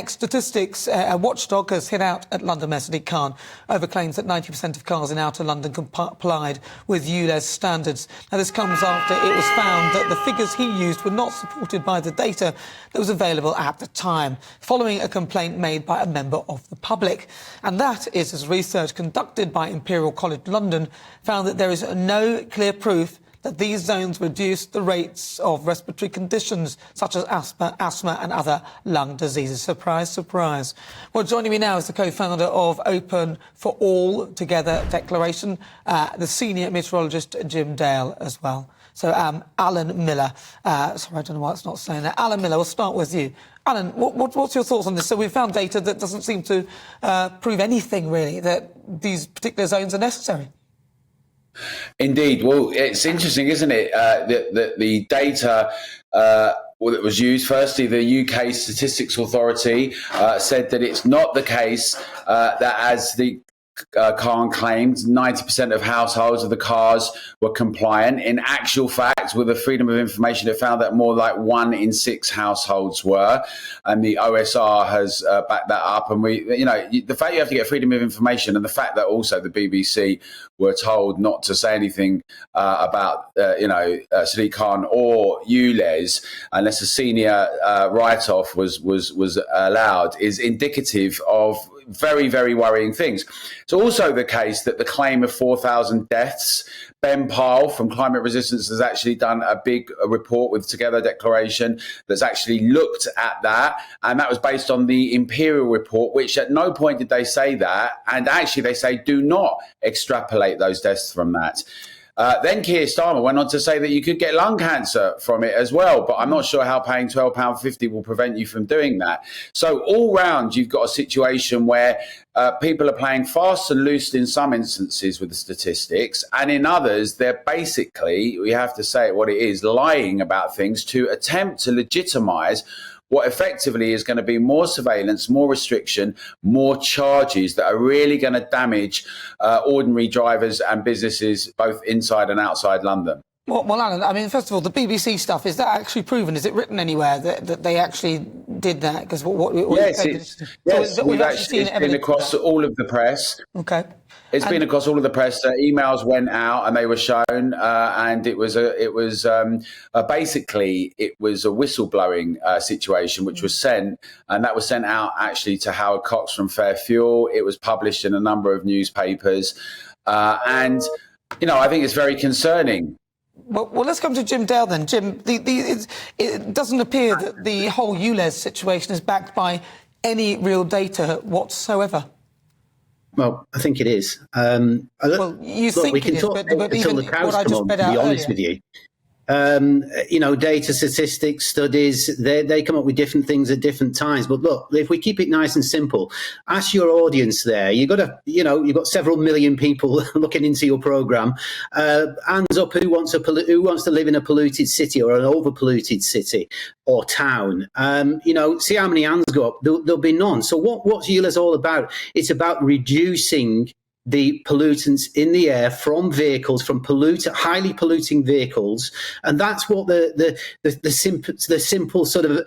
Statistics, Watchdog has hit out at London Mayor Sadiq Khan over claims that 90% of cars in outer London complied with Ulez standards. Now, this comes after it was found that the figures he used were not supported by the data that was available at the time, following a complaint made by a member of the public. And that is as research conducted by Imperial College London found that there is no clear proof that these zones reduce the rates of respiratory conditions such as asthma and other lung diseases. Surprise, surprise. Well, joining me now is the co-founder of Open for All Together Declaration, the senior meteorologist Jim Dale as well. So Alan Miller. Sorry, I don't know why it's not saying that. Alan Miller, we'll start with you. Alan, what's your thoughts on this? So we've found data that doesn't seem to prove anything, really, that these particular zones are necessary. Indeed. Well, it's interesting, isn't it, that the data that was used, firstly, the UK Statistics Authority said that it's not the case that, as the Khan claimed, 90% of households of the cars were compliant. In actual fact, with the Freedom of Information, it found that more like 1 in 6 households were, and the OSR has backed that up. And the fact you have to get freedom of information, and the fact that also the BBC were told not to say anything about Sadiq Khan or Ulez unless a senior write-off was allowed, is indicative of very, very worrying things. It's also the case that the claim of 4,000 deaths, Ben Pyle from Climate Resistance has actually done a big report with Together Declaration that's actually looked at that, and that was based on the Imperial report, which at no point did they say that, and actually they say do not extrapolate those deaths from that. Then Keir Starmer went on to say that you could get lung cancer from it as well, but I'm not sure how paying £12.50 will prevent you from doing that. So all round, you've got a situation where people are playing fast and loose in some instances with the statistics, and in others, they're basically, we have to say it what it is, lying about things to attempt to legitimise what effectively is going to be more surveillance, more restriction, more charges that are really going to damage ordinary drivers and businesses both inside and outside London. Well, Alan, I mean, first of all, the BBC stuff, is that actually proven? Is it written anywhere that they actually did that? Because yes, it's been across all of the press. Okay. It's been across all of the press. Emails went out and they were shown, and it was basically a whistleblowing situation which was sent, and that was sent out actually to Howard Cox from Fair Fuel. It was published in a number of newspapers, and I think it's very concerning. Well, let's come to Jim Dale then. Jim, it doesn't appear that the whole Ulez situation is backed by any real data whatsoever. Well, I think it is. Well, you think we can it talk is, but until the cows come home, to be honest with you. Data, statistics, studies, they come up with different things at different times. But look, if we keep it nice and simple, ask your audience there. You've got several million people looking into your programme. Hands up, who wants to live in a polluted city or an overpolluted city or town? See how many hands go up. There'll be none. So what's Ulez all about? It's about reducing the pollutants in the air from vehicles, from highly polluting vehicles, and that's what the simple sort of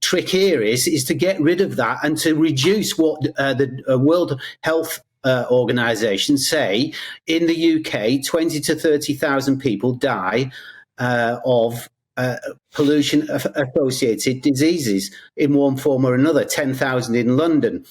trick here is to get rid of that and to reduce what the World Health Organization say in the UK, 20 to 30,000 people die of pollution-associated diseases in one form or another. 10,000 in London.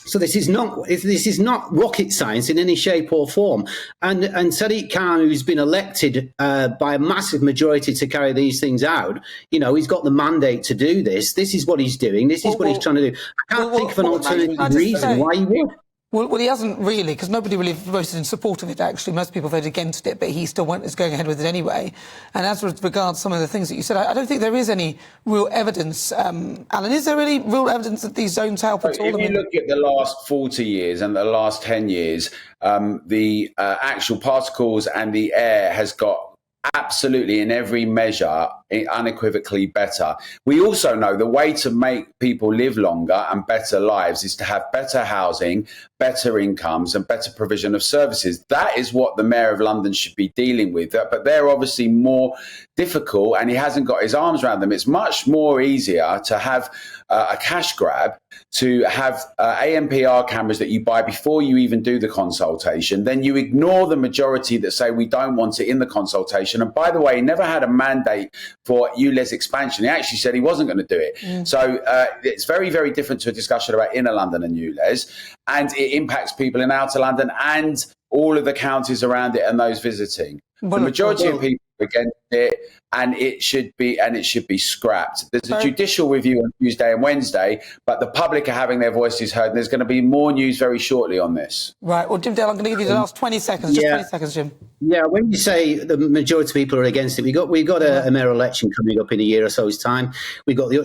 So this is not rocket science in any shape or form. And Sadiq Khan, who's been elected by a massive majority to carry these things out, he's got the mandate to do this. This is what he's doing. This is what he's trying to do. I can't think of an alternative reason why he would. Well, he hasn't really, because nobody really voted in support of it, actually. Most people voted against it, but he still is going ahead with it anyway. And as regards some of the things that you said, I don't think there is any real evidence. Alan, is there any real evidence that these zones help at all? If you look at the last 40 years and the last 10 years, the actual particles and the air has got absolutely in every measure unequivocally better. We also know the way to make people live longer and better lives is to have better housing, better incomes and better provision of services. That is what the Mayor of London should be dealing with. But they're obviously more difficult and he hasn't got his arms around them. It's much more easier to have a cash grab, to have ANPR cameras that you buy before you even do the consultation. Then you ignore the majority that say we don't want it in the consultation. And by the way, he never had a mandate for Ulez expansion. He actually said he wasn't going to do it. So it's very, very different to a discussion about inner London and Ulez. And it impacts people in outer London and all of the counties around it and those visiting. The majority of people are against it, and it should be scrapped. There's a judicial review on Tuesday and Wednesday, but the public are having their voices heard, and there's going to be more news very shortly on this. Right. Well, Jim Dale, I'm going to give you the last 20 seconds. Just 20 seconds, Jim. Yeah, when you say the majority of people are against it, we've got a mayoral election coming up in a year or so's time. We've got the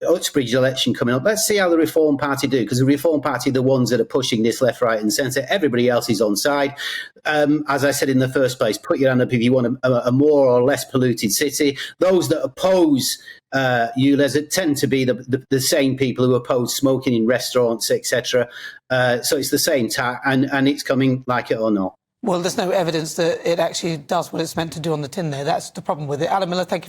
Uxbridge election coming up. Let's see how the Reform Party do, because the Reform Party are the ones that are pushing this left, right and centre. Everybody else is on side. As I said in the first place, put your hand up if you want a more or less polluted city. Those that oppose Ulez tend to be the same people who oppose smoking in restaurants, etc. So it's the same tack, and it's coming like it or not. Well, there's no evidence that it actually does what it's meant to do on the tin there. That's the problem with it. Alan Miller, thank you.